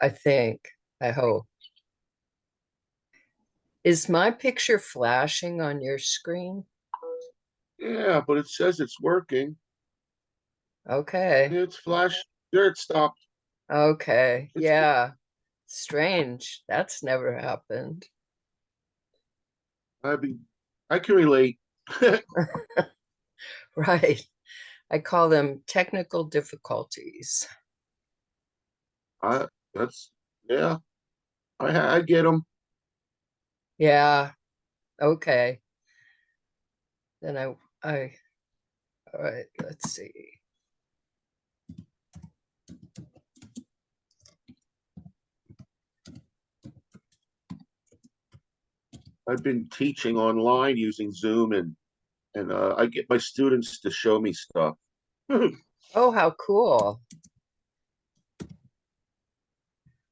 I think. I hope. Is my picture flashing on your screen? Yeah, but it says it's working. Okay. It's flash. There, it stopped. Okay. It's Yeah. Strange. That's never happened. I mean, I can relate. Right. I call them technical difficulties. I that's yeah. I get them. Yeah. Okay. Then all right, let's see. I've been teaching online using Zoom, and I get my students to show me stuff. Oh, how cool.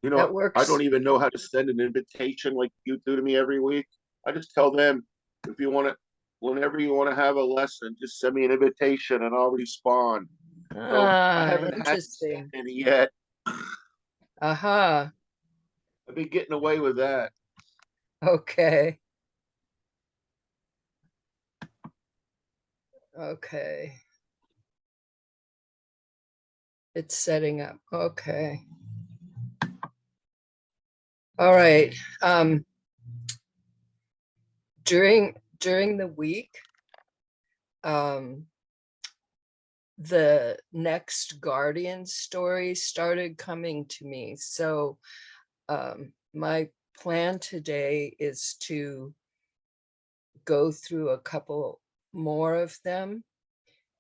That I don't works. even know how to send an invitation like you do to me every week. I just tell them if you want to, whenever you want to have a lesson, just send me an invitation and I'll respond. So I Ah, haven't had to send interesting. any yet. Aha. I've been getting away with that. Okay. Okay. It's setting up. Okay. All right. During the week, um, the next Guardian story started coming to me. So my plan today is to go through a couple more of them,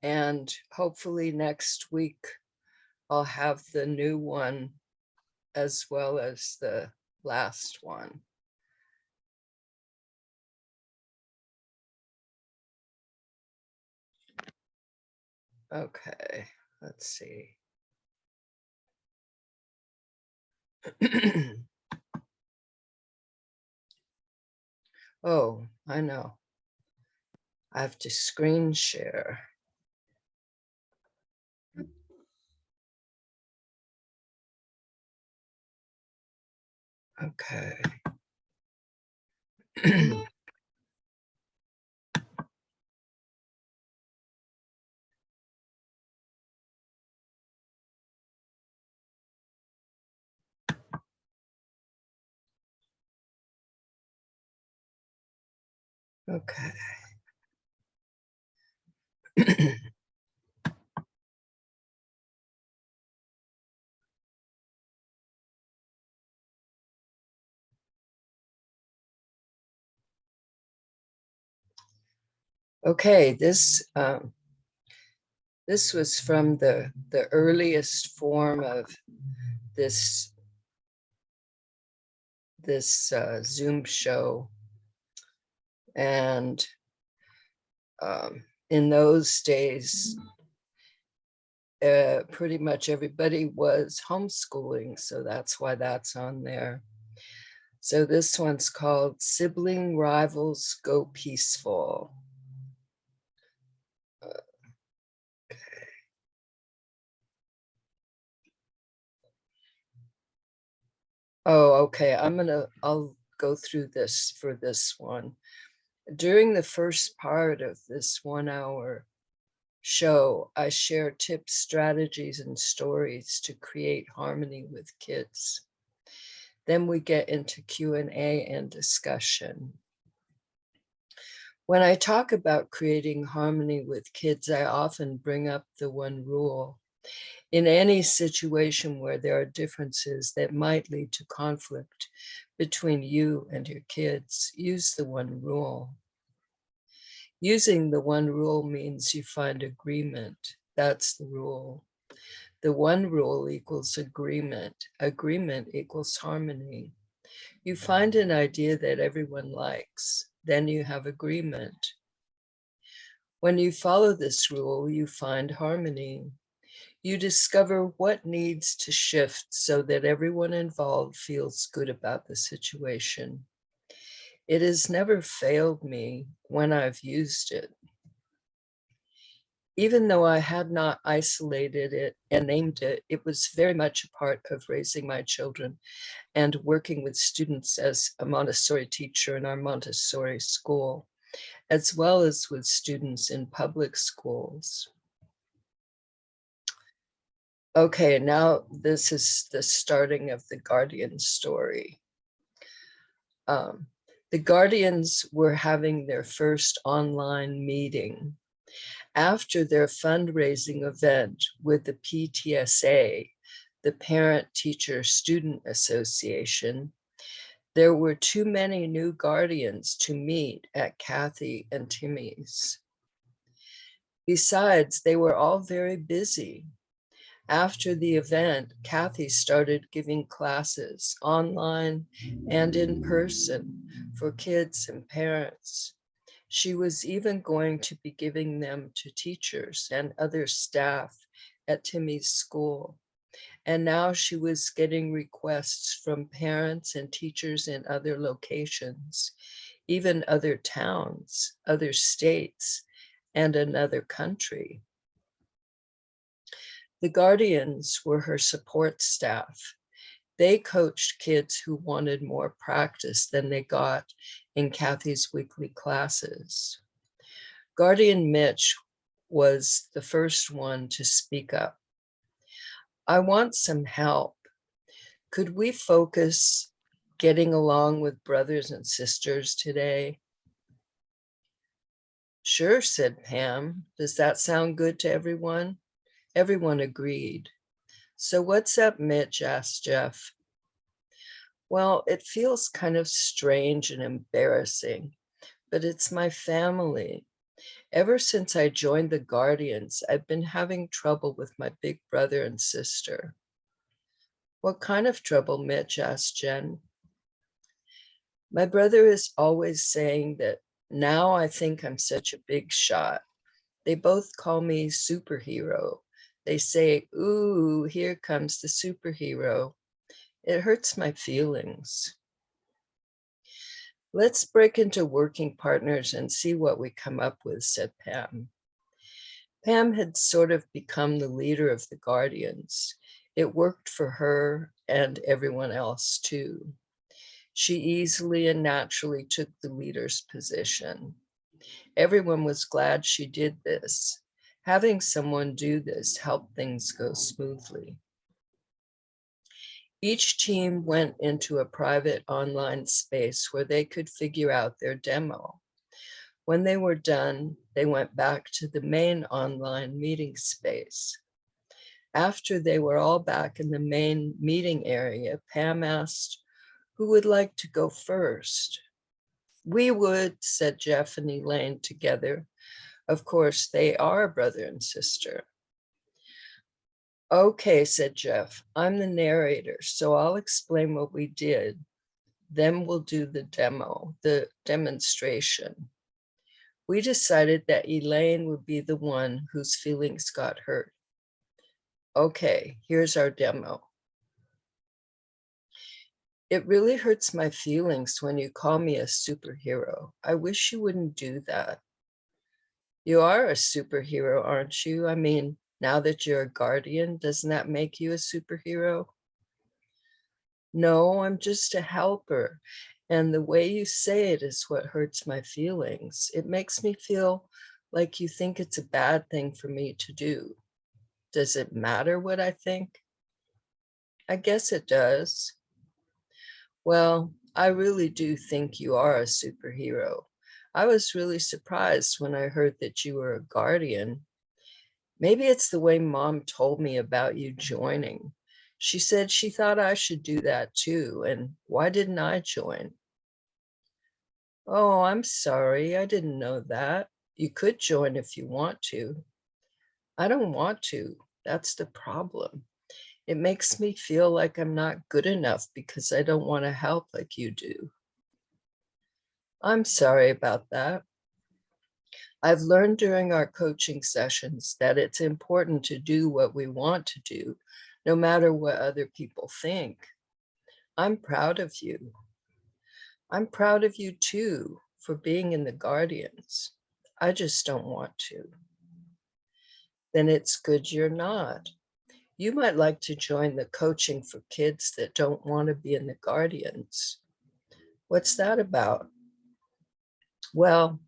and hopefully next week I'll have the new one as well as the last one. Okay, let's see. Oh, I know. I have to screen share. Okay. Okay. Okay, this was from the earliest form of this Zoom show, and in those days, pretty much everybody was homeschooling, so that's why that's on there. So this one's called Sibling Rivals Go Peaceful. Oh, okay. I'll go through this for this one. During the first part of this 1 hour show, I share tips, strategies, and stories to create harmony with kids. Then we get into Q&A and discussion. When I talk about creating harmony with kids, I often bring up the one rule. In any situation where there are differences that might lead to conflict between you and your kids, use the one rule. Using the one rule means you find agreement. That's the rule. The one rule equals agreement. Agreement equals harmony. You find an idea that everyone likes, then you have agreement. When you follow this rule, you find harmony. You discover what needs to shift so that everyone involved feels good about the situation. It has never failed me when I've used it. Even though I had not isolated it and named it, it was very much a part of raising my children and working with students as a Montessori teacher in our Montessori school, as well as with students in public schools. Okay, now this is the starting of the Guardian story. The Guardians were having their first online meeting. After their fundraising event with the PTSA, the Parent Teacher Student Association, there were too many new guardians to meet at Kathy and Timmy's. Besides, they were all very busy. After the event, Kathy started giving classes online and in person for kids and parents. She was even going to be giving them to teachers and other staff at Timmy's school. And now she was getting requests from parents and teachers in other locations, even other towns, other states, and another country. The Guardians were her support staff. They coached kids who wanted more practice than they got in Kathy's weekly classes. Guardian Mitch was the first one to speak up. I want some help. Could we focus getting along with brothers and sisters today? Sure, said Pam. Does that sound good to everyone? Everyone agreed. So what's up, Mitch? Asked Jeff. Well, it feels kind of strange and embarrassing, but it's my family. Ever since I joined the Guardians, I've been having trouble with my big brother and sister. What kind of trouble, Mitch? Asked Jen. My brother is always saying that now I think I'm such a big shot. They both call me superhero. They say, ooh, here comes the superhero. It hurts my feelings. Let's break into working partners and see what we come up with, said Pam. Pam had sort of become the leader of the Guardians. It worked for her and everyone else too. She easily and naturally took the leader's position. Everyone was glad she did this. Having someone do this helped things go smoothly. Each team went into a private online space where they could figure out their demo. When they were done, they went back to the main online meeting space. After they were all back in the main meeting area, Pam asked, who would like to go first? We would, said Jeff and Elaine together. Of course, they are brother and sister. Okay, said Jeff, I'm the narrator, so I'll explain what we did. Then we'll do the demo, the demonstration. We decided that Elaine would be the one whose feelings got hurt. Okay, here's our demo. It really hurts my feelings when you call me a superhero. I wish you wouldn't do that. You are a superhero, aren't you? I mean, now that you're a guardian, doesn't that make you a superhero? No, I'm just a helper. And the way you say it is what hurts my feelings. It makes me feel like you think it's a bad thing for me to do. Does it matter what I think? I guess it does. Well, I really do think you are a superhero. I was really surprised when I heard that you were a guardian. Maybe it's the way Mom told me about you joining. She said she thought I should do that too, and why didn't I join? Oh, I'm sorry, I didn't know that. You could join if you want to. I don't want to. That's the problem. It makes me feel like I'm not good enough because I don't want to help like you do. I'm sorry about that. I've learned during our coaching sessions that it's important to do what we want to do, no matter what other people think. I'm proud of you. I'm proud of you too for being in the Guardians. I just don't want to. Then it's good you're not. You might like to join the coaching for kids that don't want to be in the Guardians. What's that about? Well,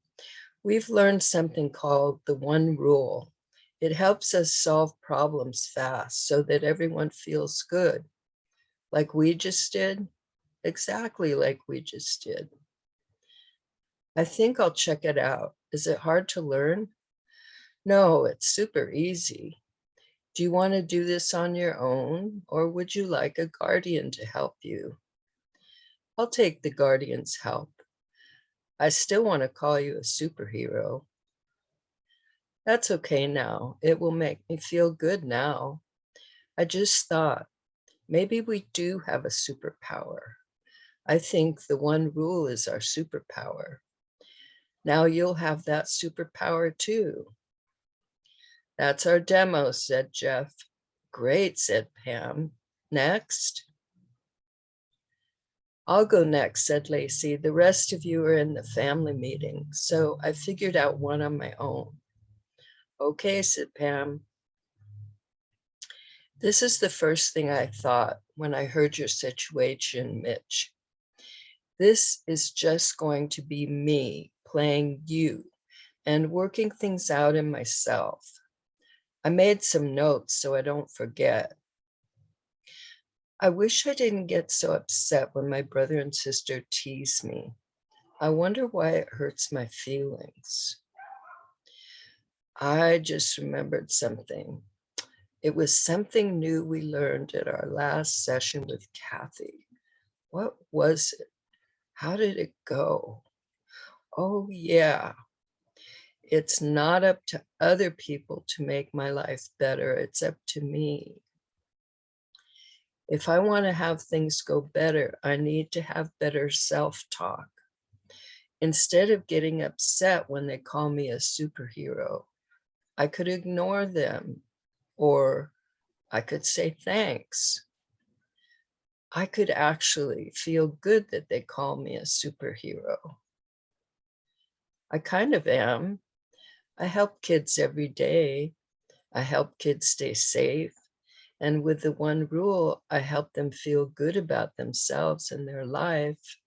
we've learned something called the one rule. It helps us solve problems fast so that everyone feels good. Like we just did? Exactly like we just did. I think I'll check it out. Is it hard to learn? No, it's super easy. Do you want to do this on your own, or would you like a guardian to help you? I'll take the guardian's help. I still want to call you a superhero. That's okay now. It will make me feel good now. I just thought maybe we do have a superpower. I think the one rule is our superpower. Now you'll have that superpower too. That's our demo, said Jeff. Great, said Pam. Next. I'll go next, said Lacey. The rest of you are in the family meeting, so I figured out one on my own. Okay, said Pam. This is the first thing I thought when I heard your situation, Mitch. This is just going to be me playing you and working things out in myself. I made some notes so I don't forget. I wish I didn't get so upset when my brother and sister tease me. I wonder why it hurts my feelings. I just remembered something. It was something new we learned at our last session with Kathy. What was it? How did it go? Oh, yeah. It's not up to other people to make my life better. It's up to me. If I want to have things go better, I need to have better self-talk. Instead of getting upset when they call me a superhero, I could ignore them, or I could say thanks. I could actually feel good that they call me a superhero. I kind of am. I help kids every day. I help kids stay safe. And with the one rule, I help them feel good about themselves and their life.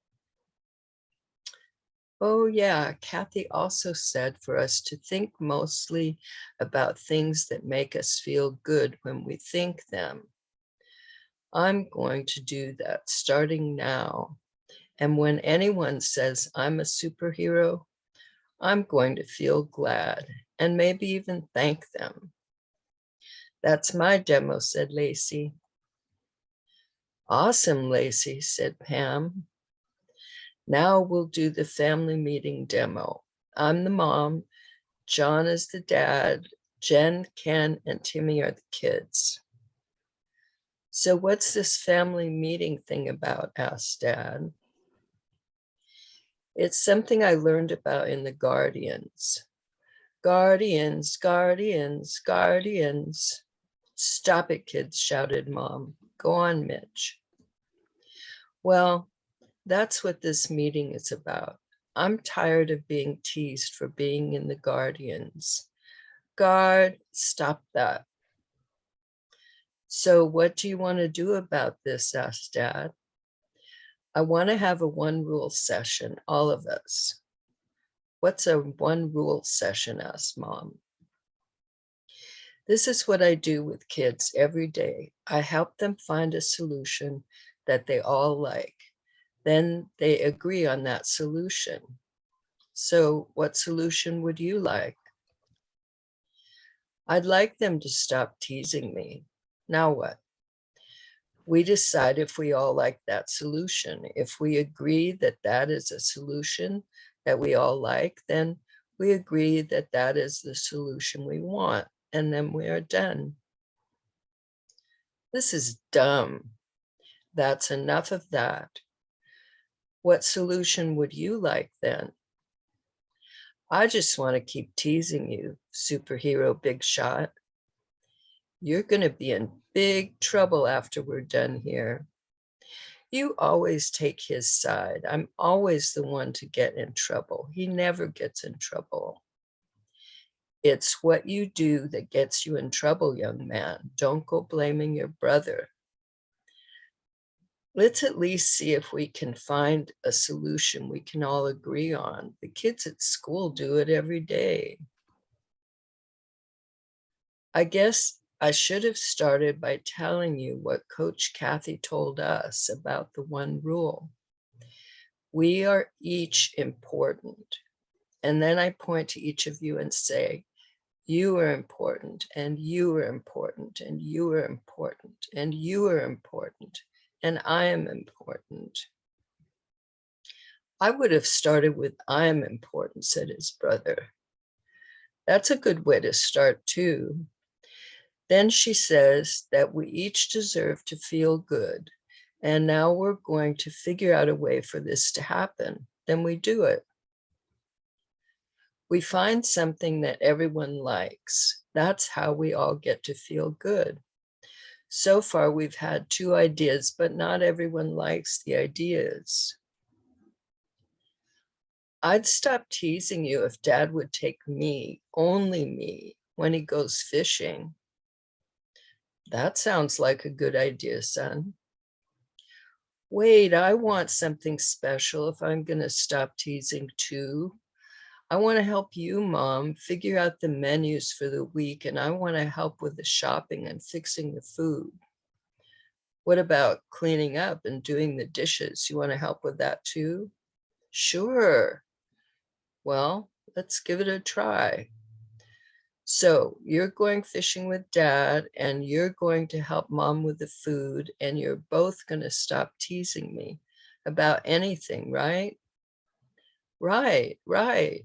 Oh, yeah, Kathy also said for us to think mostly about things that make us feel good when we think them. I'm going to do that starting now. And when anyone says I'm a superhero, I'm going to feel glad and maybe even thank them. That's my demo, said Lacey. Awesome, Lacey, said Pam. Now we'll do the family meeting demo. I'm the mom, John is the dad, Jen, Ken, and Timmy are the kids. So what's this family meeting thing about? Asked Dad. It's something I learned about in the Guardians. Guardians, guardians, guardians. Stop it, kids, shouted Mom. Go on, Mitch. Well, that's what this meeting is about. I'm tired of being teased for being in the Guardians. Guard, stop that. So what do you want to do about this? Asked Dad. I want to have a one rule session, all of us. What's a one rule session? Asked Mom. This is what I do with kids every day. I help them find a solution that they all like. Then they agree on that solution. So what solution would you like? I'd like them to stop teasing me. Now what? We decide if we all like that solution. If we agree that that is a solution that we all like, then we agree that that is the solution we want, and then we are done. This is dumb. That's enough of that. What solution would you like then? I just want to keep teasing you, superhero big shot. You're going to be in big trouble after we're done here. You always take his side. I'm always the one to get in trouble. He never gets in trouble. It's what you do that gets you in trouble, young man. Don't go blaming your brother. Let's at least see if we can find a solution we can all agree on. The kids at school do it every day. I guess I should have started by telling you what Coach Kathy told us about the one rule. We are each important. And then I point to each of you and say, you are important, and you are important, and you are important, and you are important, and I am important. I would have started with I am important, said his brother. That's a good way to start too. Then she says that we each deserve to feel good. And now we're going to figure out a way for this to happen. Then we do it. We find something that everyone likes. That's how we all get to feel good. So far, we've had 2 ideas, but not everyone likes the ideas. I'd stop teasing you if Dad would take me, only me, when he goes fishing. That sounds like a good idea, son. Wait, I want something special if I'm going to stop teasing too. I want to help you, Mom, figure out the menus for the week, and I want to help with the shopping and fixing the food. What about cleaning up and doing the dishes? You want to help with that too? Sure. Well, let's give it a try. So you're going fishing with Dad, and you're going to help Mom with the food, and you're both going to stop teasing me about anything, right? Right, right.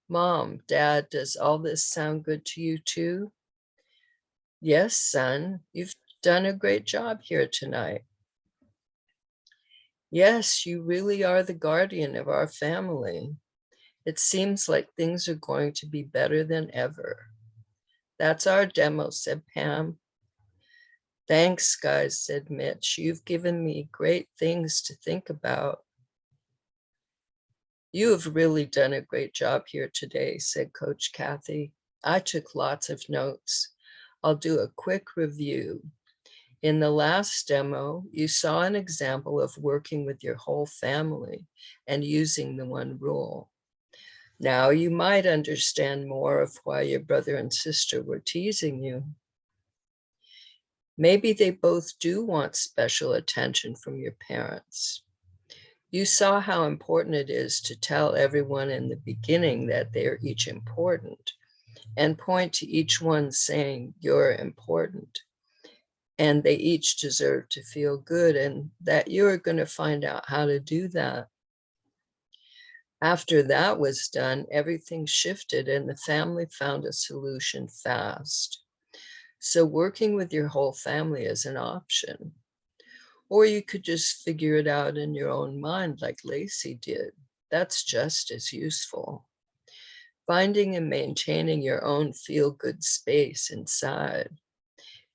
Mom, Dad, does all this sound good to you too? Yes, son, you've done a great job here tonight. Yes, you really are the guardian of our family. It seems like things are going to be better than ever. That's our demo, said Pam. Thanks, guys, said Mitch. You've given me great things to think about. You have really done a great job here today, said Coach Kathy. I took lots of notes. I'll do a quick review. In the last demo, you saw an example of working with your whole family and using the one rule. Now you might understand more of why your brother and sister were teasing you. Maybe they both do want special attention from your parents. You saw how important it is to tell everyone in the beginning that they are each important and point to each one saying you're important and they each deserve to feel good, and that you're going to find out how to do that. After that was done, everything shifted and the family found a solution fast. So working with your whole family is an option. Or you could just figure it out in your own mind like Lacey did. That's just as useful. Finding and maintaining your own feel-good space inside.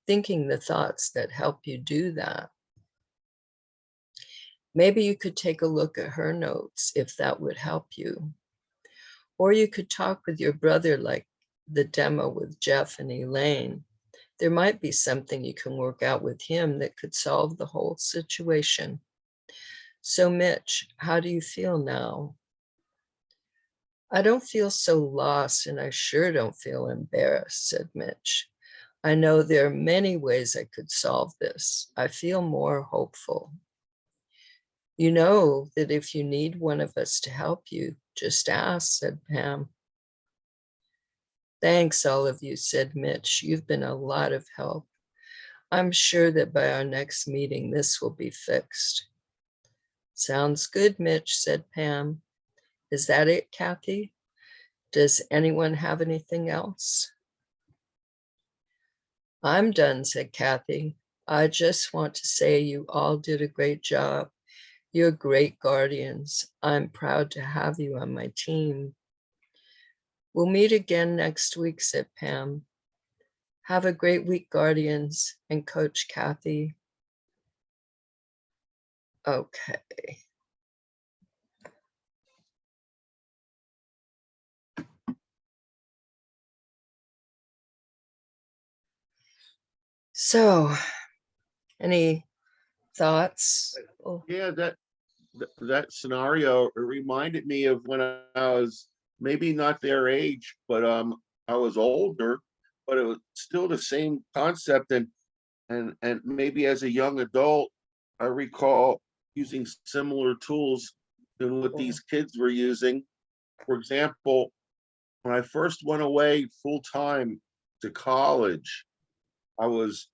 Thinking the thoughts that help you do that. Maybe you could take a look at her notes if that would help you. Or you could talk with your brother like the demo with Jeff and Elaine. There might be something you can work out with him that could solve the whole situation. So Mitch, how do you feel now? I don't feel so lost, and I sure don't feel embarrassed, said Mitch. I know there are many ways I could solve this. I feel more hopeful. You know that if you need one of us to help you, just ask, said Pam. Thanks, all of you, said Mitch. You've been a lot of help. I'm sure that by our next meeting, this will be fixed. Sounds good, Mitch, said Pam. Is that it, Kathy? Does anyone have anything else? I'm done, said Kathy. I just want to say you all did a great job. You're great guardians. I'm proud to have you on my team. We'll meet again next week, said Pam. Have a great week, guardians, and Coach Kathy. Okay. So, any thoughts? Oh, Yeah, that scenario, it reminded me of when I was maybe not their age, but I was older, but it was still the same concept. And maybe as a young adult, I recall using similar tools than what oh, these kids were using. For example, when I first went away full time to college, I was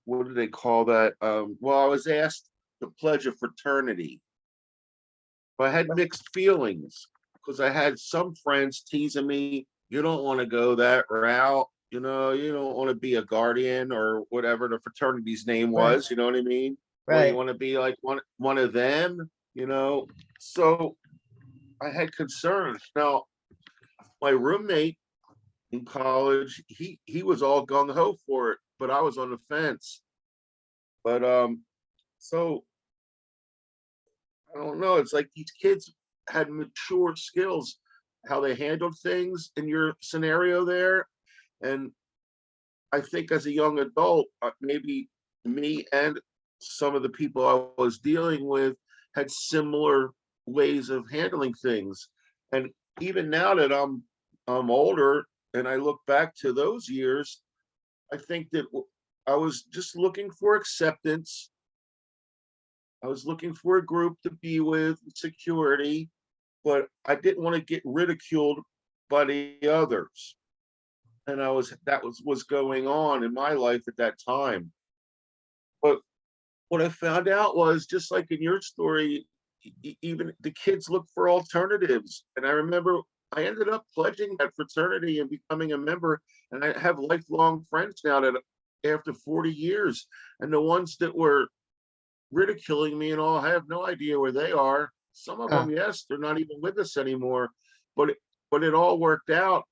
what do they call that? Well, I was asked to pledge a fraternity. I had mixed feelings because I had some friends teasing me, you don't want to go that route, you don't want to be a guardian or whatever the fraternity's name right, was, you know what I mean? Or you right. want to be like one of them, you know. So I had concerns. Now, my roommate in college, he was all gung ho for it, but I was on the fence. But so I don't know. It's like these kids had mature skills, how they handled things in your scenario there. And I think as a young adult, maybe me and some of the people I was dealing with had similar ways of handling things. And even now that I'm older and I look back to those years, I think that I was just looking for acceptance. I was looking for a group to be with, security, but I didn't want to get ridiculed by the others. And that was going on in my life at that time. But what I found out was just like in your story, even the kids look for alternatives. And I remember I ended up pledging that fraternity and becoming a member. And I have lifelong friends now that after 40 years, and the ones that were ridiculing me and all, I have no idea where they are. Some of Huh, them, yes, they're not even with us anymore. But it all worked out.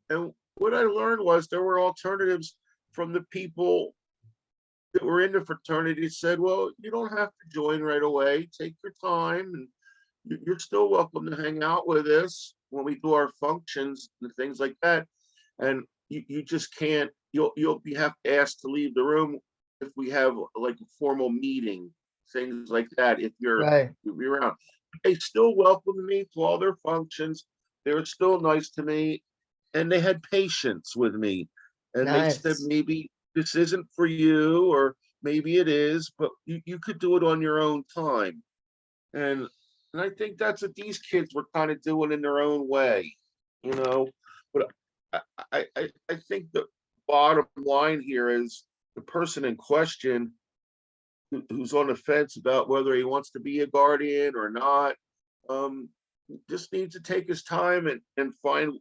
And what I learned was there were alternatives from the people that were in the fraternity said, well, you don't have to join right away. Take your time, and you're still welcome to hang out with us when we do our functions and things like that. And you just can't, you'll be have to ask to leave the room if we have like a formal meeting, things like that. right. If you're around, they still welcomed me to all their functions. They were still nice to me, and they had patience with me. And they said, Nice. maybe this isn't for you, or maybe it is, but you could do it on your own time. And I think that's what these kids were kind of doing in their own way, you know. But I think the bottom line here is the person in question who's on the fence about whether he wants to be a guardian or not, um, just needs to take his time and find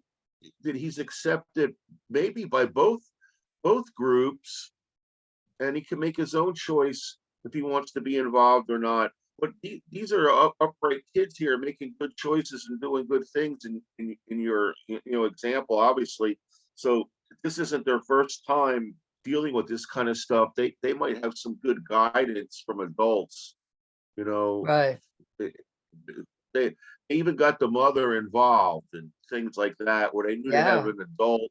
that he's accepted maybe by both groups, and he can make his own choice if he wants to be involved or not. But these are upright kids here making good choices and doing good things in your example, obviously. So this isn't their first time dealing with this kind of stuff. They might have some good guidance from adults. You know, Right. they, they even got the mother involved and things like that, where they knew they have Yeah. an adult,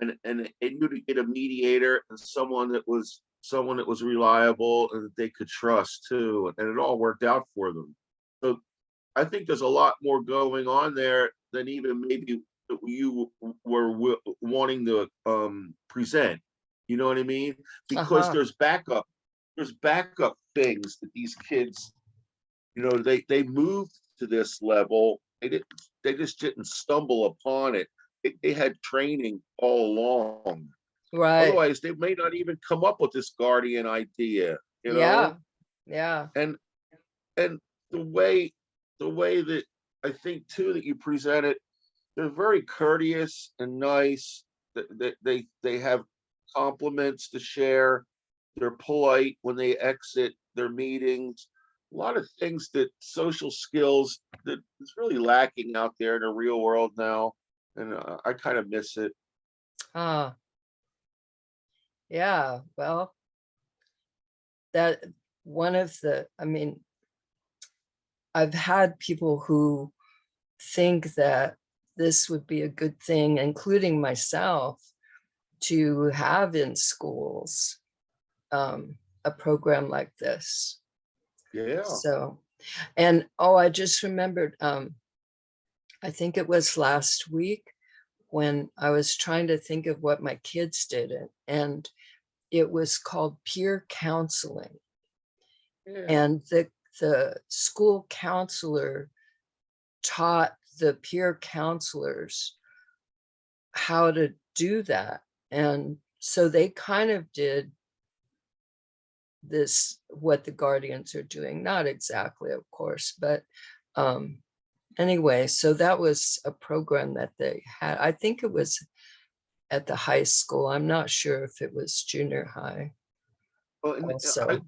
and they knew to get a mediator and someone that was reliable and that they could trust too, and it all worked out for them. So I think there's a lot more going on there than even maybe you were wanting to present. You know what I mean? Because Uh-huh. there's backup things that these kids, they moved to this level. They just didn't stumble upon it. They had training all along. Right. Otherwise, they may not even come up with this guardian idea, you Yeah. know? Yeah. And and the way that I think too that you present it, they're very courteous and nice. They have compliments to share. They're polite when they exit their meetings. A lot of things that social skills that is really lacking out there in the real world now, and I kind of miss it. Huh. Yeah. Well, that one of the, I mean, I've had people who think that this would be a good thing, including myself, to have in schools a program like this. Yeah. So, and oh, I just remembered, I think it was last week when I was trying to think of what my kids did, and it was called peer counseling. Yeah. And the school counselor taught the peer counselors how to do that. And so they kind of did this, what the guardians are doing, not exactly, of course, but anyway, so that was a program that they had. I think it was at the high school. I'm not sure if it was junior high Well, and also.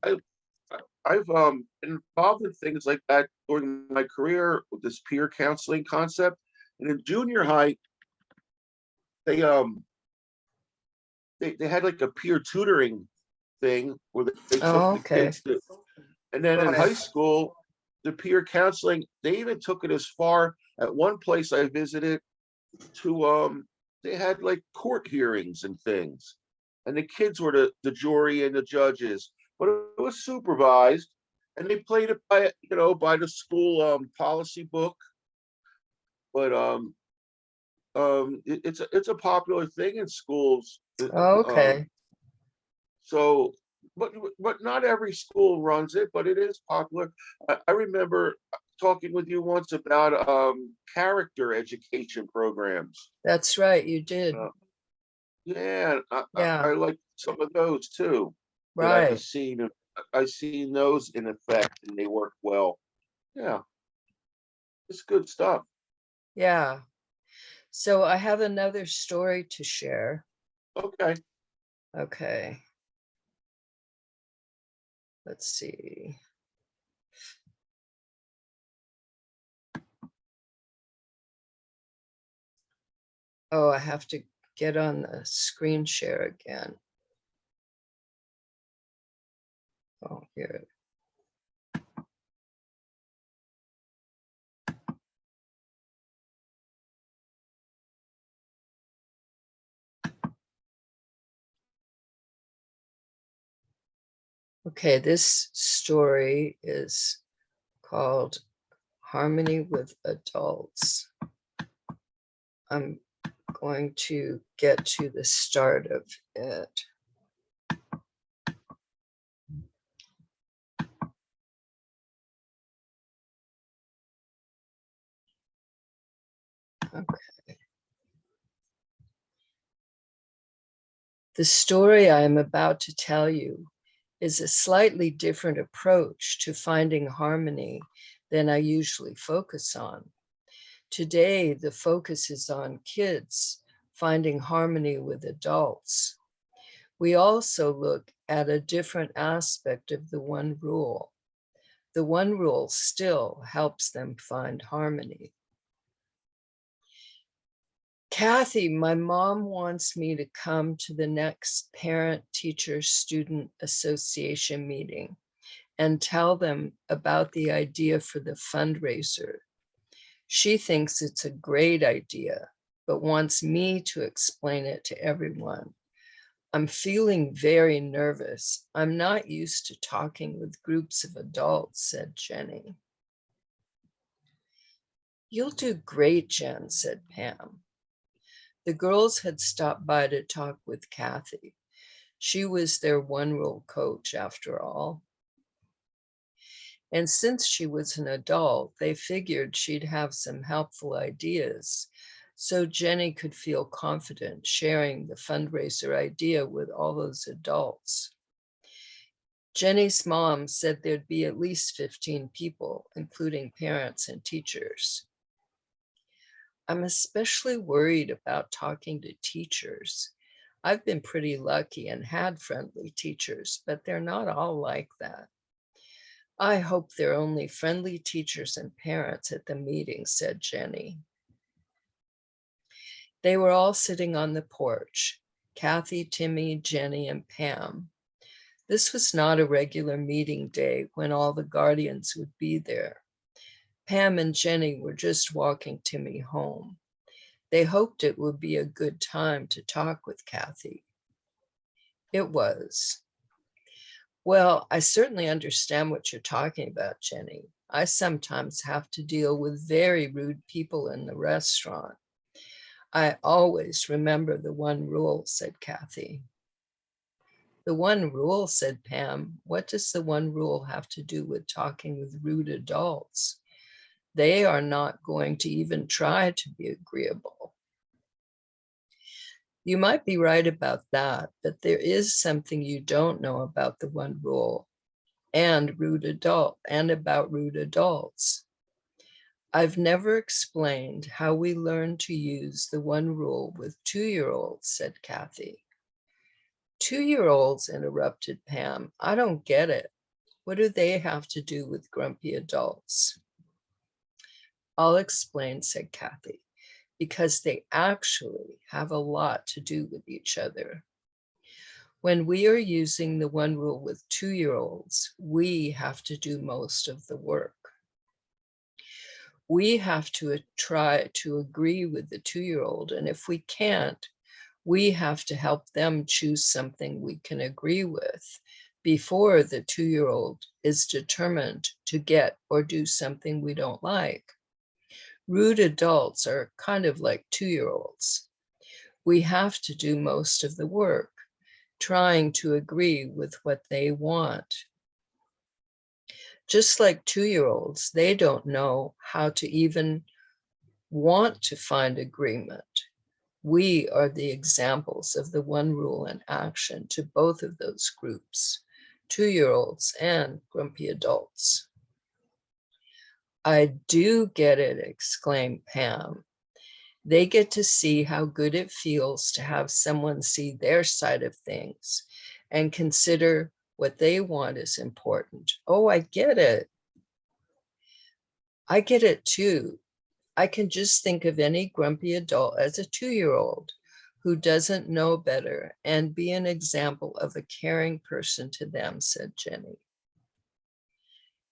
I've been involved in things like that during my career with this peer counseling concept. And in junior high, they they had like a peer tutoring thing where they took Oh, the okay. kids to, and then in high Right. school, the peer counseling, they even took it as far at one place I visited to they had like court hearings and things. And the kids were the jury and the judges, but it was supervised and they played it by by the school policy book. But it's a popular thing in schools. Oh, okay. So, but not every school runs it, but it is popular. I remember talking with you once about character education programs. That's right. You did. Uh, yeah, I Yeah. like some of those too that Right. I've seen those in effect and they work well. Yeah, it's good stuff. Yeah. So I have another story to share. Okay. Okay. Let's see. Oh, I have to get on the screen share again. Oh, here. Okay, this story is called Harmony with Adults. I'm going to get to the start of it. Okay. The story I am about to tell you is a slightly different approach to finding harmony than I usually focus on. Today, the focus is on kids finding harmony with adults. We also look at a different aspect of the one rule. The one rule still helps them find harmony. Kathy, my mom wants me to come to the next Parent-Teacher-Student Association meeting and tell them about the idea for the fundraiser. She thinks it's a great idea, but wants me to explain it to everyone. I'm feeling very nervous. I'm not used to talking with groups of adults, said Jenny. You'll do great, Jen, said Pam. The girls had stopped by to talk with Kathy. She was their one rule coach, after all. And since she was an adult, they figured she'd have some helpful ideas, so Jenny could feel confident sharing the fundraiser idea with all those adults. Jenny's mom said there'd be at least 15 people, including parents and teachers. I'm especially worried about talking to teachers. I've been pretty lucky and had friendly teachers, but they're not all like that. I hope there are only friendly teachers and parents at the meeting, said Jenny. They were all sitting on the porch, Kathy, Timmy, Jenny, and Pam. This was not a regular meeting day when all the guardians would be there. Pam and Jenny were just walking Timmy home. They hoped it would be a good time to talk with Kathy. It was. Well, I certainly understand what you're talking about, Jenny. I sometimes have to deal with very rude people in the restaurant. I always remember the one rule, said Kathy. The one rule, said Pam. What does the one rule have to do with talking with rude adults? They are not going to even try to be agreeable. You might be right about that, but there is something you don't know about the one rule and about rude adults. I've never explained how we learn to use the one rule with 2-year-olds, said Kathy. 2-year-olds, interrupted Pam. I don't get it. What do they have to do with grumpy adults? I'll explain, said Kathy, because they actually have a lot to do with each other. When we are using the one rule with 2-year-olds, we have to do most of the work. We have to try to agree with the 2-year-old, and if we can't, we have to help them choose something we can agree with before the 2-year-old is determined to get or do something we don't like. Rude adults are kind of like 2-year-olds. We have to do most of the work, trying to agree with what they want. Just like 2-year-olds, they don't know how to even want to find agreement. We are the examples of the one rule in action to both of those groups, 2-year-olds and grumpy adults. I do get it, exclaimed Pam. They get to see how good it feels to have someone see their side of things and consider what they want is important. Oh, I get it. I get it too. I can just think of any grumpy adult as a 2-year-old who doesn't know better and be an example of a caring person to them, said Jenny.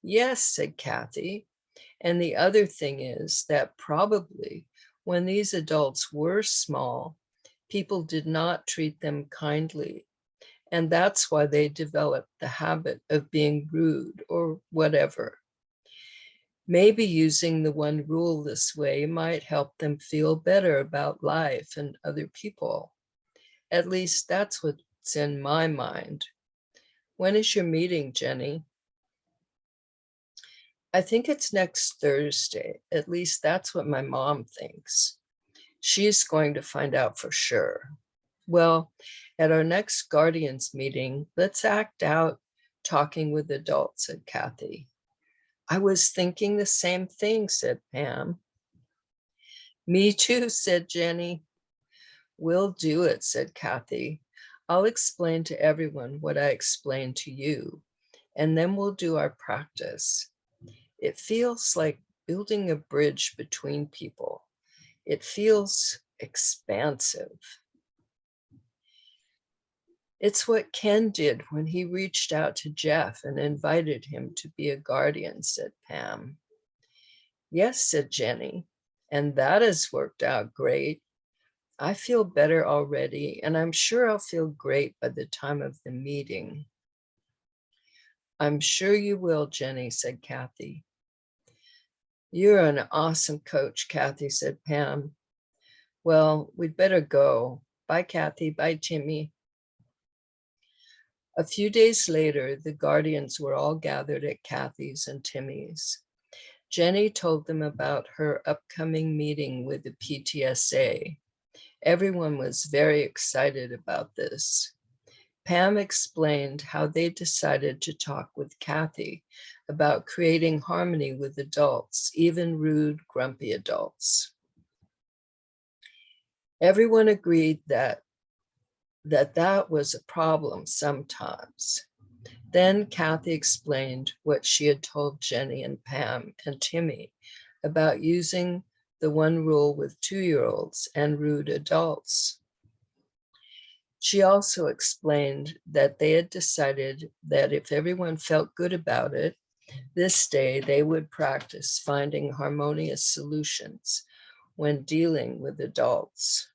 Yes, said Kathy. And the other thing is that probably when these adults were small, people did not treat them kindly. And that's why they developed the habit of being rude or whatever. Maybe using the one rule this way might help them feel better about life and other people. At least that's what's in my mind. When is your meeting, Jenny? I think it's next Thursday. At least that's what my mom thinks. She's going to find out for sure. Well, at our next guardians meeting, let's act out talking with adults, said Kathy. I was thinking the same thing, said Pam. Me too, said Jenny. We'll do it, said Kathy. I'll explain to everyone what I explained to you, and then we'll do our practice. It feels like building a bridge between people. It feels expansive. It's what Ken did when he reached out to Jeff and invited him to be a guardian, said Pam. Yes, said Jenny, and that has worked out great. I feel better already, and I'm sure I'll feel great by the time of the meeting. I'm sure you will, Jenny, said Kathy. You're an awesome coach, Kathy, said Pam. Well, we'd better go. Bye, Kathy. Bye, Timmy. A few days later, the guardians were all gathered at Kathy's and Timmy's. Jenny told them about her upcoming meeting with the PTSA. Everyone was very excited about this. Pam explained how they decided to talk with Kathy about creating harmony with adults, even rude, grumpy adults. Everyone agreed that was a problem sometimes. Then Kathy explained what she had told Jenny and Pam and Timmy about using the one rule with 2-year-olds and rude adults. She also explained that they had decided that if everyone felt good about it, this day they would practice finding harmonious solutions when dealing with adults.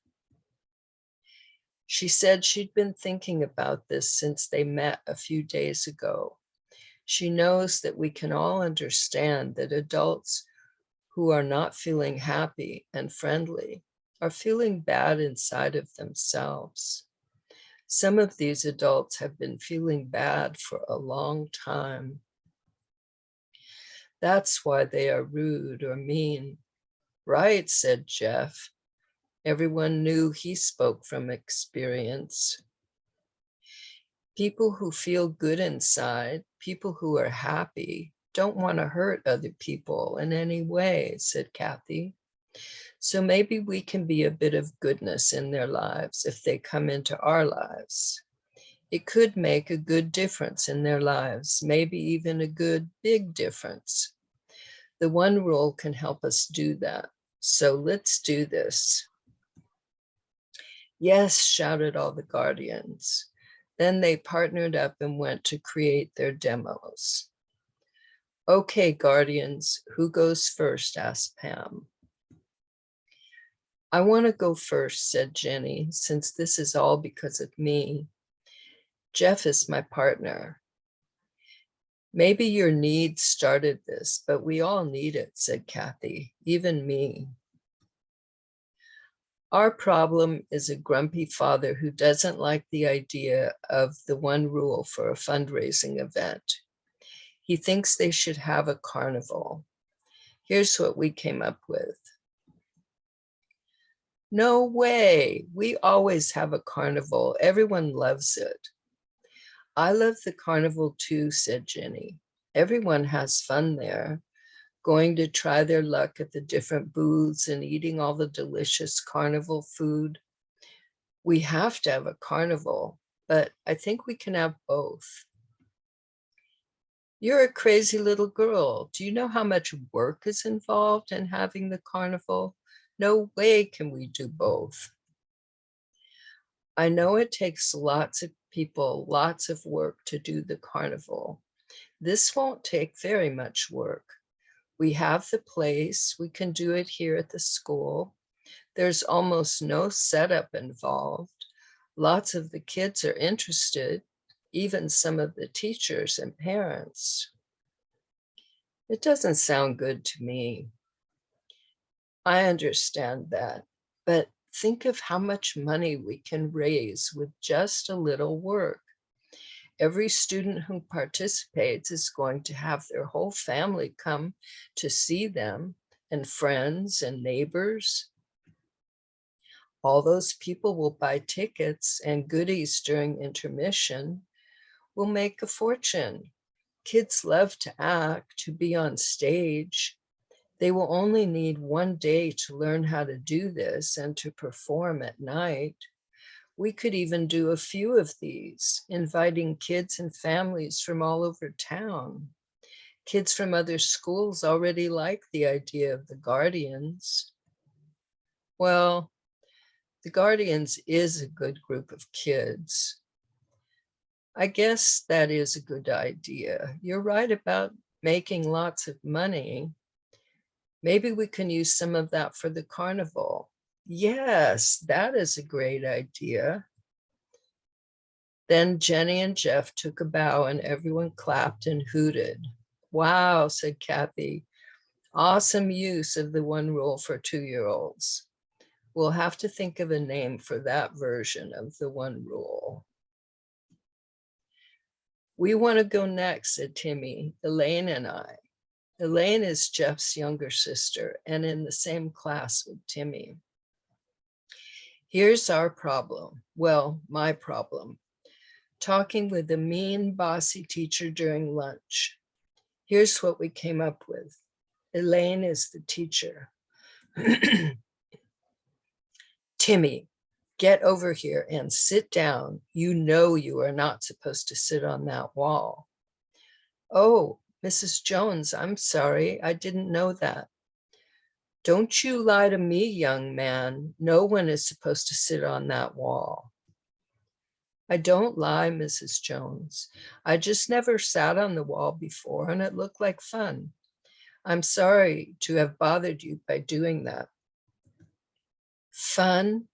She said she'd been thinking about this since they met a few days ago. She knows that we can all understand that adults who are not feeling happy and friendly are feeling bad inside of themselves. Some of these adults have been feeling bad for a long time. That's why they are rude or mean. Right, said Jeff. Everyone knew he spoke from experience. People who feel good inside, people who are happy, don't want to hurt other people in any way, said Kathy. So maybe we can be a bit of goodness in their lives if they come into our lives. It could make a good difference in their lives, maybe even a good big difference. The one rule can help us do that. So let's do this. Yes, shouted all the guardians. Then they partnered up and went to create their demos. Okay, guardians, who goes first? Asked Pam. I want to go first, said Jenny, since this is all because of me. Jeff is my partner. Maybe your needs started this, but we all need it, said Kathy, even me. Our problem is a grumpy father who doesn't like the idea of the one rule for a fundraising event. He thinks they should have a carnival. Here's what we came up with. No way, we always have a carnival. Everyone loves it. I love the carnival too, said Jenny. Everyone has fun there, going to try their luck at the different booths and eating all the delicious carnival food. We have to have a carnival, but I think we can have both. You're a crazy little girl. Do you know how much work is involved in having the carnival? No way can we do both. I know it takes lots of people, lots of work to do the carnival. This won't take very much work. We have the place, we can do it here at the school. There's almost no setup involved. Lots of the kids are interested, even some of the teachers and parents. It doesn't sound good to me. I understand that, but think of how much money we can raise with just a little work. Every student who participates is going to have their whole family come to see them, and friends and neighbors. All those people will buy tickets and goodies during intermission. We'll make a fortune. Kids love to act, to be on stage. They will only need one day to learn how to do this and to perform at night. We could even do a few of these, inviting kids and families from all over town. Kids from other schools already like the idea of the Guardians. Well, the Guardians is a good group of kids. I guess that is a good idea. You're right about making lots of money. Maybe we can use some of that for the carnival. Yes, that is a great idea. Then Jenny and Jeff took a bow and everyone clapped and hooted. Wow, said Kathy. Awesome use of the one rule for 2-year-olds. We'll have to think of a name for that version of the one rule. We want to go next, said Timmy, Elaine and I. Elaine is Jeff's younger sister and in the same class with Timmy. Here's our problem. Well, my problem. Talking with a mean, bossy teacher during lunch. Here's what we came up with. Elaine is the teacher. Timmy, get over here and sit down. You know you are not supposed to sit on that wall. Oh, Mrs. Jones, I'm sorry. I didn't know that. Don't you lie to me, young man. No one is supposed to sit on that wall. I don't lie, Mrs. Jones. I just never sat on the wall before and it looked like fun. I'm sorry to have bothered you by doing that. Fun?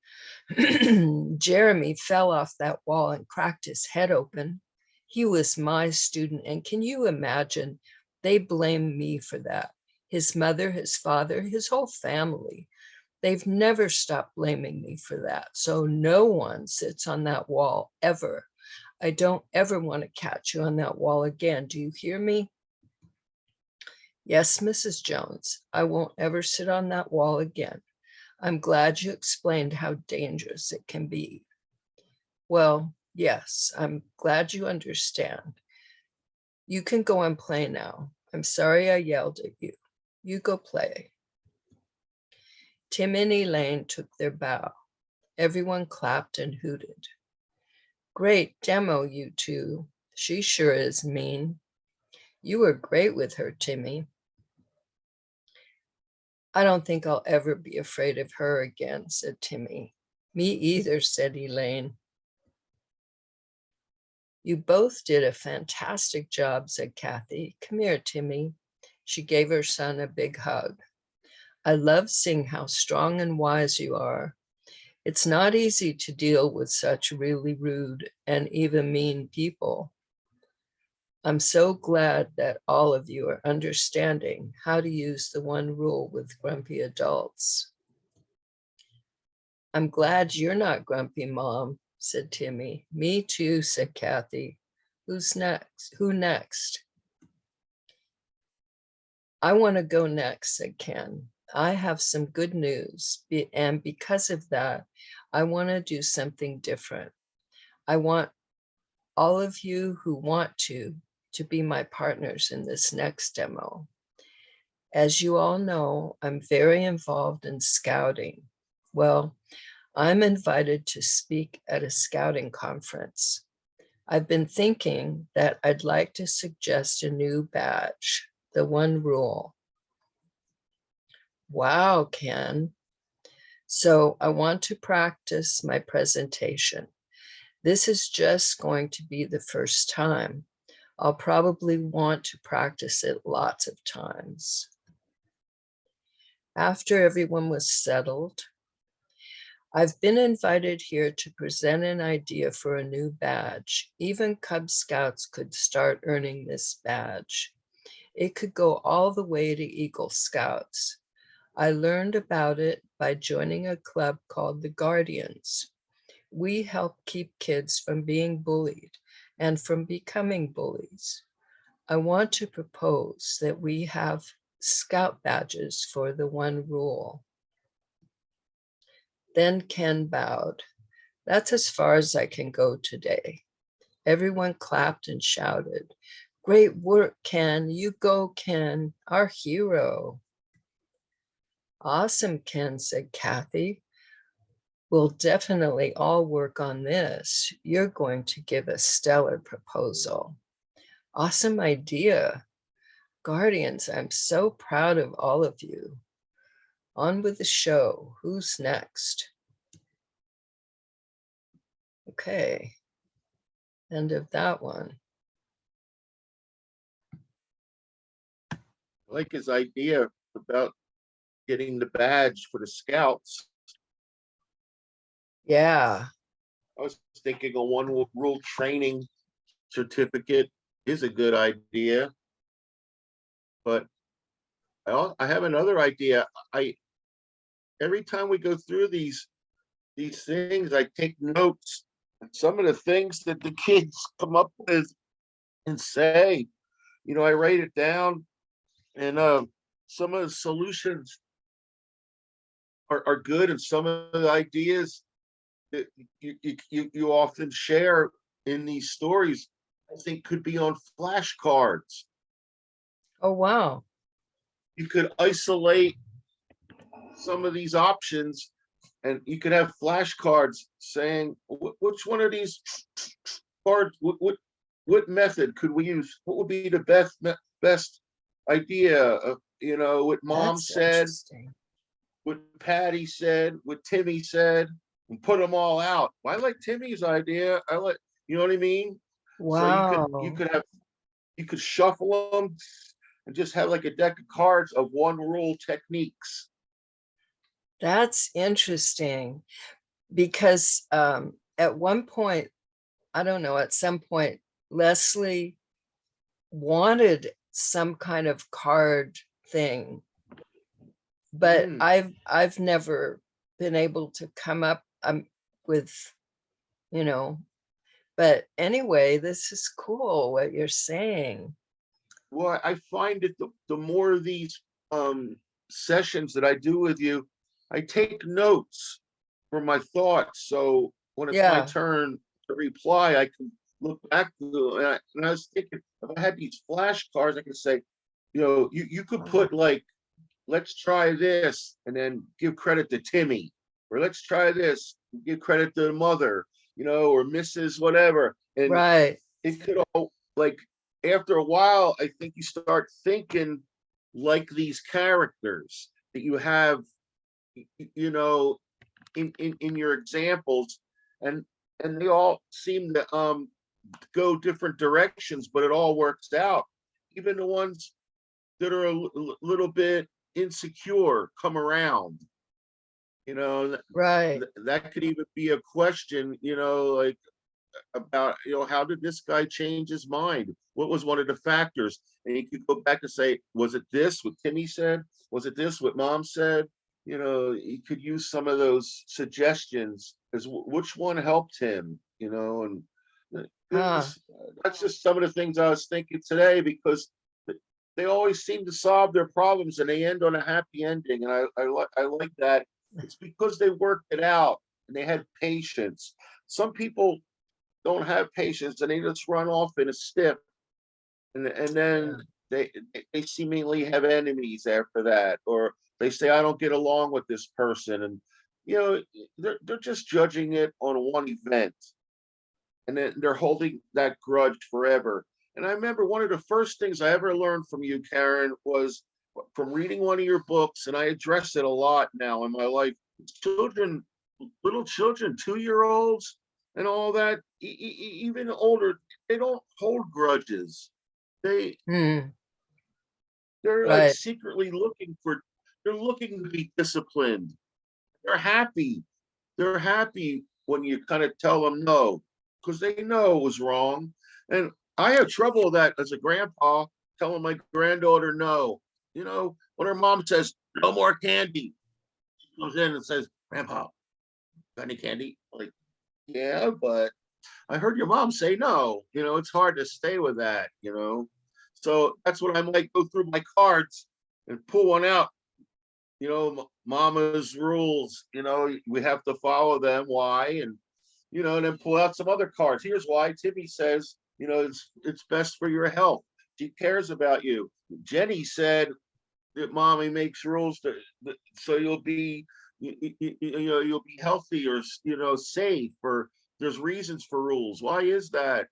Jeremy fell off that wall and cracked his head open. He was my student, and can you imagine? They blame me for that. His mother, his father, his whole family. They've never stopped blaming me for that. So no one sits on that wall ever. I don't ever want to catch you on that wall again. Do you hear me? Yes, Mrs. Jones, I won't ever sit on that wall again. I'm glad you explained how dangerous it can be. Well, yes, I'm glad you understand. You can go and play now. I'm sorry I yelled at you. You go play. Tim and Elaine took their bow. Everyone clapped and hooted. Great demo, you two. She sure is mean. You were great with her, Timmy. I don't think I'll ever be afraid of her again, said Timmy. Me either, said Elaine. You both did a fantastic job, said Kathy. Come here, Timmy. She gave her son a big hug. I love seeing how strong and wise you are. It's not easy to deal with such really rude and even mean people. I'm so glad that all of you are understanding how to use the one rule with grumpy adults. I'm glad you're not grumpy, Mom, said Timmy. Me too, said Kathy. Who's next? Who next? I want to go next, said Ken. I have some good news, and because of that, I want to do something different. I want all of you who want to be my partners in this next demo. As you all know, I'm very involved in scouting. Well, I'm invited to speak at a scouting conference. I've been thinking that I'd like to suggest a new badge, the one rule. Wow, Ken. So I want to practice my presentation. This is just going to be the first time. I'll probably want to practice it lots of times. After everyone was settled, I've been invited here to present an idea for a new badge. Even Cub Scouts could start earning this badge. It could go all the way to Eagle Scouts. I learned about it by joining a club called the Guardians. We help keep kids from being bullied and from becoming bullies. I want to propose that we have scout badges for the one rule. Then Ken bowed. That's as far as I can go today. Everyone clapped and shouted, great work, Ken. You go, Ken, our hero. Awesome, Ken, said Kathy. We'll definitely all work on this. You're going to give a stellar proposal. Awesome idea. Guardians, I'm so proud of all of you. On with the show. Who's next? Okay. End of that one. I like his idea about getting the badge for the scouts. Yeah. I was thinking a one rule training certificate is a good idea, but I have another idea. Every time we go through these things, I take notes. And some of the things that the kids come up with and say, I write it down, and some of the solutions are good, and some of the ideas that you often share in these stories, I think could be on flashcards. Oh, wow. You could isolate some of these options, and you could have flashcards saying which one of these cards, what method could we use? What would be the best idea of, what Mom That's said, interesting. what Patty said, what Timmy said, and put them all out. I like Timmy's idea. I like, you know what I mean? So Wow. you could shuffle them and just have like a deck of cards of one rule techniques. That's interesting. because at one point, I don't know, at some point, Leslie wanted some kind of card thing, but Mm. I've never been able to come up with, you know, but anyway, this is cool what you're saying. Well, I find that the more of these sessions that I do with you, I take notes for my thoughts. So when it's my Yeah, turn to reply, I can look back to it. And I was thinking, if I had these flashcards, I could say, you could wow. put like, let's try this, and then give credit to Timmy, or let's try this, give credit to the mother, or Mrs. whatever. And Right, it could all, like, after a while, I think you start thinking like these characters that you have, you know, in your examples, and they all seem to go different directions, but it all works out. Even the ones that are little bit insecure come around. You know, right. that could even be a question, like about, how did this guy change his mind? What was one of the factors? And you could go back and say, was it this what Timmy said? Was it this what Mom said? You could use some of those suggestions as which one helped him, and Huh. that's just some of the things I was thinking today, because they always seem to solve their problems and they end on a happy ending. And I like that. It's because they worked it out and they had patience. Some people don't have patience and they just run off in a stiff, and then Yeah. they seemingly have enemies after that, or they say, I don't get along with this person, and you know they're just judging it on one event, and then they're holding that grudge forever. And I remember one of the first things I ever learned from you, Karen, was from reading one of your books, and I address it a lot now in my life. Children, little children, 2 year olds, and all that, even older, they don't hold grudges. They Hmm. they're like Right. secretly they're looking to be disciplined. They're happy. They're happy when you kind of tell them no, because they know it was wrong. And I have trouble with that as a grandpa, telling my granddaughter no. When her mom says no more candy, she comes in and says, Grandpa, got any candy? Like, yeah, but I heard your mom say no. It's hard to stay with that. So that's when I might go through my cards and pull one out. Mama's rules, we have to follow them. Why? And then pull out some other cards. Here's why. Timmy says, it's best for your health. She cares about you. Jenny said that mommy makes rules so you'll be, you'll be healthy, or safe, or there's reasons for rules. Why is that?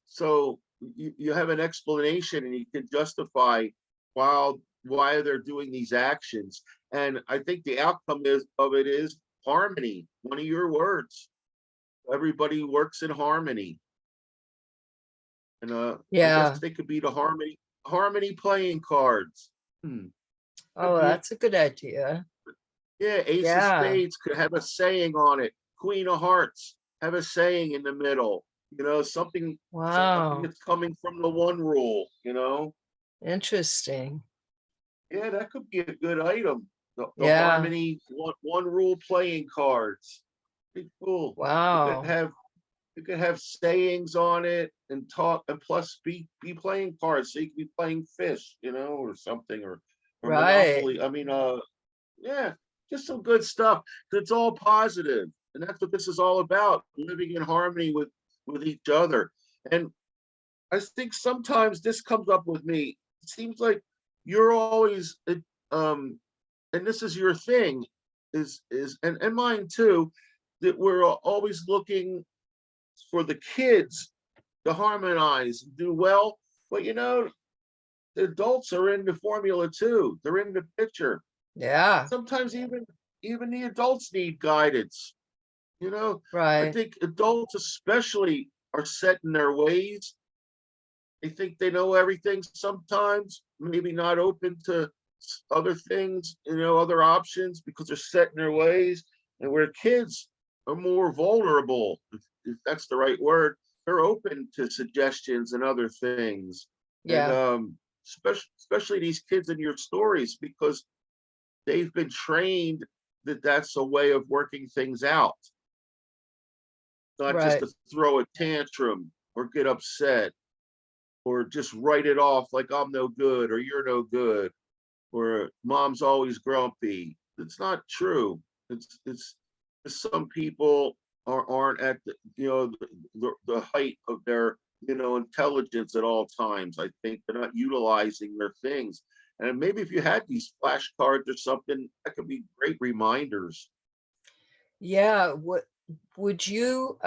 So you have an explanation and you can justify why they're doing these actions. And I think the outcome of it is harmony. One of your words. Everybody works in harmony. And I guess Yeah. they could be the harmony playing cards. Could Oh, be it. that's a good idea. Yeah, Ace of Yeah. Spades could have a saying on it. Queen of Hearts have a saying in the middle. Something Wow. that's coming from the one rule. Interesting. Yeah, that could be a good item. The Yeah. harmony one rule playing cards. Be cool. You could Wow. have you could have sayings on it and talk, and plus be playing cards, so you could be playing fish, or something, or Right. Monopoly. I mean, yeah, just some good stuff. It's all positive, and that's what this is all about: living in harmony with each other. And I think sometimes this comes up with me. It seems like you're always, um, and this is your thing, and mine too, that we're always looking for the kids to harmonize and do well. But the adults are in the formula too. They're in the picture. Yeah. Sometimes even the adults need guidance. I Right. think adults especially are set in their ways. They think they know everything sometimes, maybe not open to other things, other options, because they're set in their ways. and where kids are more vulnerable, if that's the right word, they're open to suggestions and other things. And Yeah. especially these kids in your stories, because they've been trained that that's a way of working things out, not just Right. to throw a tantrum or get upset or just write it off like I'm no good or you're no good or mom's always grumpy. It's not true. It's some people aren't at the, the height of their, intelligence at all times. I think they're not utilizing their things. And maybe if you had these flashcards or something, that could be great reminders. Yeah. What would you,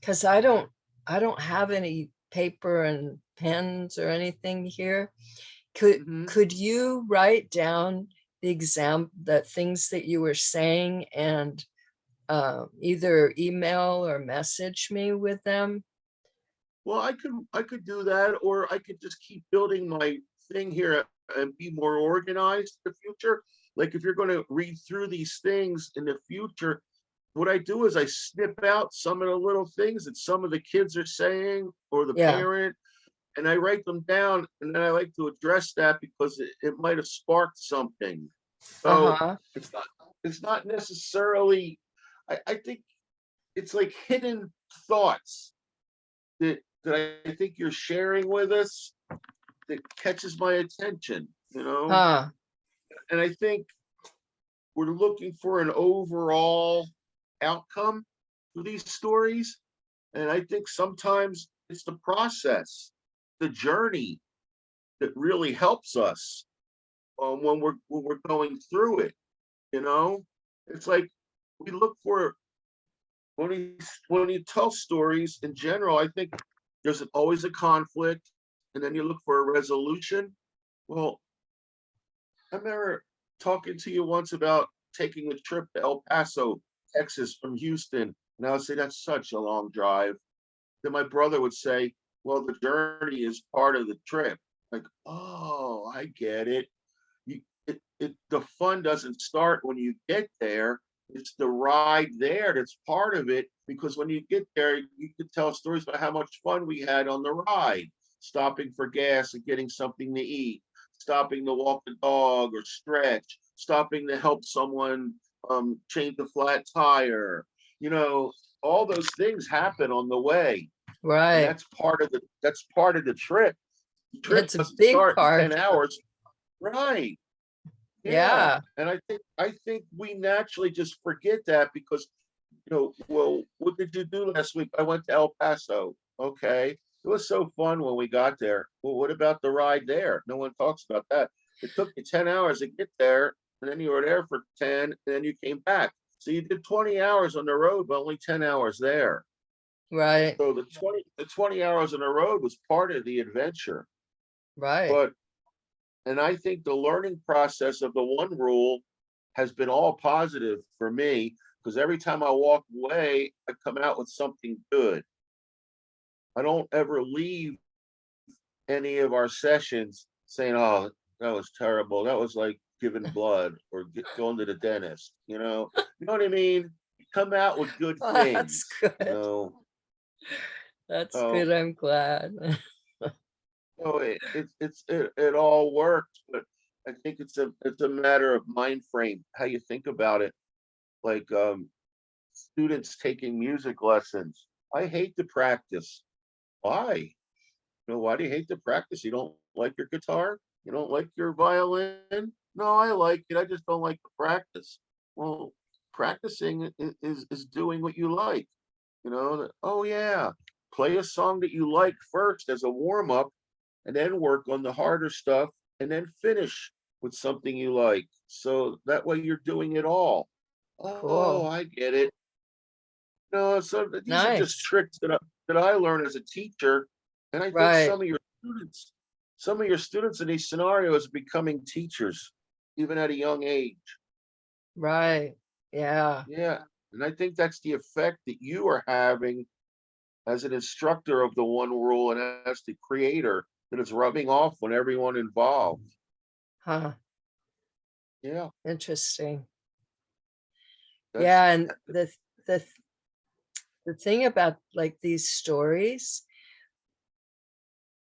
because I don't have any paper and pens or anything here. Mhm. Could you write down the things that you were saying and either email or message me with them? Well, I could do that, or I could just keep building my thing here and be more organized in the future. Like if you're going to read through these things in the future, what I do is I snip out some of the little things that some of the kids are saying or the Yeah. parent, and I write them down, and then I like to address that because it might have sparked something. So Uh-huh. it's not necessarily, I think it's like hidden thoughts that I think you're sharing with us that catches my attention. Huh. And I think we're looking for an overall outcome for these stories. And I think sometimes it's the process, the journey that really helps us when we're going through it. You know, it's like we look for when you tell stories in general. I think there's always a conflict, and then you look for a resolution. Well, I remember talking to you once about taking a trip to El Paso, Texas from Houston. And I would say, that's such a long drive. Then my brother would say, well, the journey is part of the trip. Like, oh, I get it. The fun doesn't start when you get there. It's the ride there that's part of it. Because when you get there, you can tell stories about how much fun we had on the ride, stopping for gas and getting something to eat, stopping to walk the dog or stretch, stopping to help someone change a flat tire. You know, all those things happen on the way, and Right. that's part of the trip. The trip It's a doesn't big start in part. 10 hours. Right. Yeah. Yeah. And I think we naturally just forget that because, well, what did you do last week? I went to El Paso. Okay. It was so fun when we got there. Well, what about the ride there? No one talks about that. It took you 10 hours to get there, and then you were there for 10, and then you came back. So you did 20 hours on the road, but only 10 hours there. Right. So the 20 hours on the road was part of the adventure. Right. But and I think the learning process of the one rule has been all positive for me, because every time I walk away, I come out with something good. I don't ever leave any of our sessions saying, "Oh, that was terrible. That was like giving blood or going to the dentist." You know what I mean? You come out with good Oh, that's things. You good. know, That's so good. I'm glad. it all worked, but I think it's a matter of mind frame, how you think about it. Like students taking music lessons. I hate to practice. Why? Why do you hate to practice? You don't like your guitar? You don't like your violin? No, I like it. I just don't like to practice. Well, practicing is doing what you like. Oh yeah, play a song that you like first as a warm up, and then work on the harder stuff, and then finish with something you like. So that way you're doing it all. Oh, Cool. I get it. No, so these are just Nice. tricks that I learned as a teacher, and I think Right. some of your students in these scenarios are becoming teachers, even at a young age. Right. Yeah. Yeah, and I think that's the effect that you are having as an instructor of the one rule and as the creator, that it's rubbing off on everyone involved. Huh. Yeah. Interesting. That's Yeah, and the the thing about like these stories,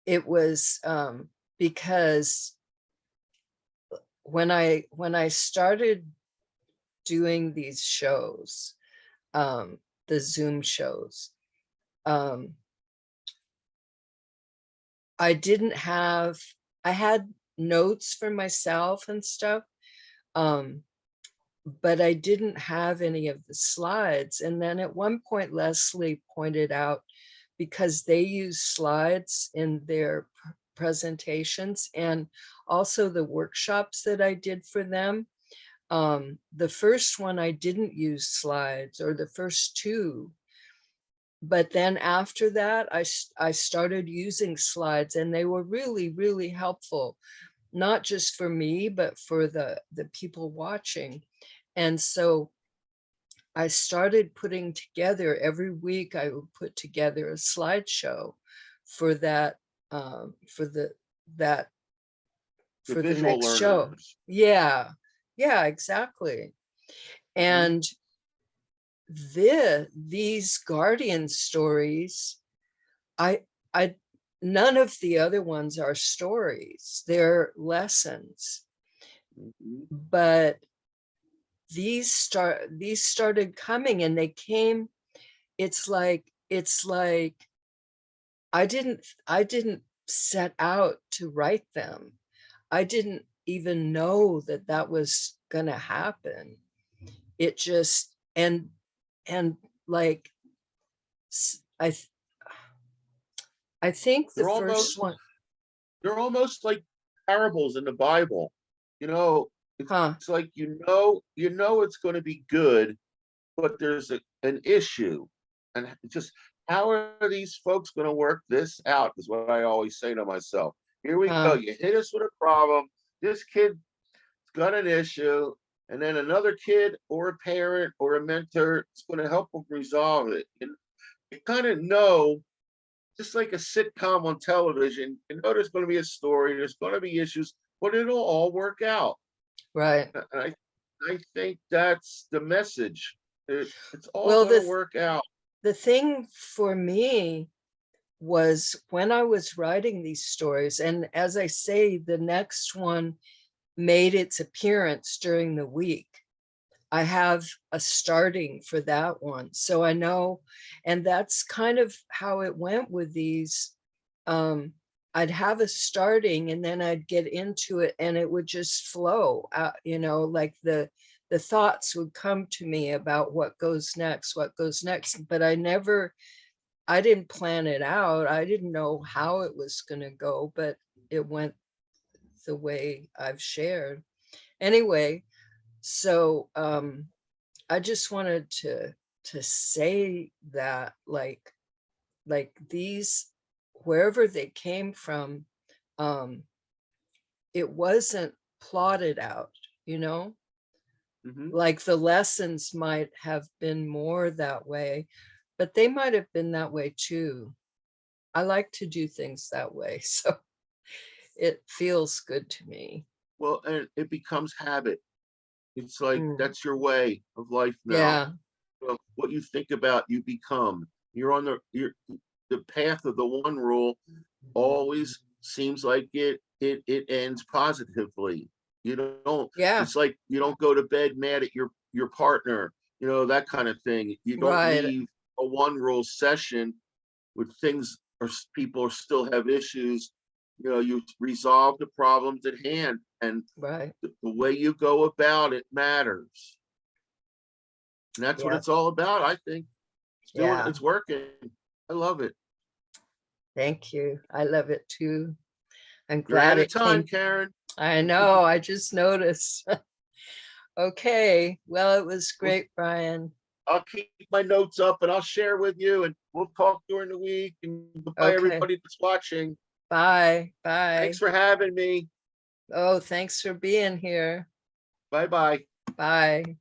it was because when I started doing these shows, the Zoom shows, um, I didn't have, I had notes for myself and stuff, um, but I didn't have any of the slides. And then at one point, Leslie pointed out, because they use slides in their presentations and also the workshops that I did for them. The first one, I didn't use slides, or the first two. But then after that, I started using slides, and they were really, really helpful, not just for me, but for the people watching. And so I started putting together, every week I would put together a slideshow for that, for that, the for the visual next show. learners. Yeah, yeah, exactly. Mhm. And these guardian stories, I I none of the other ones are stories, they're lessons. Mhm. But these started coming, and they came, it's like I didn't set out to write them. I didn't even know that that was gonna happen. It just, and like I I think the They're first almost one, they're almost like parables in the Bible. You know, huh, it's like you know it's going to be good, but there's an issue, and just how are these folks going to work this out? Is what I always say to myself. Here we go. huh, You hit us with a problem. This kid's got an issue, and then another kid or a parent or a mentor is going to help them resolve it. And you kind of know, just like a sitcom on television, you know there's going to be a story, there's going to be issues, but it'll all work out. right. And I think that's the message. It's all Well, going to work out. the thing for me was when I was writing these stories, and as I say, the next one made its appearance during the week. I have a starting for that one. So I know, and that's kind of how it went with these. I'd have a starting, and then I'd get into it, and it would just flow out, like the thoughts would come to me about what goes next, but I didn't plan it out. I didn't know how it was going to go, but it went the way I've shared. Anyway, so I just wanted to say that, like these, wherever they came from, um it wasn't plotted out, you know, Hmm. like the lessons might have been more that way, but they might have been that way too. I like to do things that way, so it feels good to me. Well, and it becomes habit. It's like Mm, that's your way of life now. yeah, Well, what you think about, you become. You're on the path of the one rule. Always seems like it ends positively. You don't. yeah, It's like you don't go to bed mad at your partner. You know, that kind of thing. You don't right, leave a one rule session with things, or people still have issues. You know, you resolve the problems at hand, and right, the way you go about it matters. And that's what yeah, it's all about. I think it's doing, yeah. it's working. I love it. Thank you. I love it too. I'm You're glad out of it time, came. Karen. I know, I just noticed. Okay, well, it was We'll, great, Brian. I'll keep my notes up and I'll share with you, and we'll talk during the week. And goodbye, Okay, everybody that's watching. bye, Thanks bye. for having me. Oh, thanks for being here. Bye bye. Bye.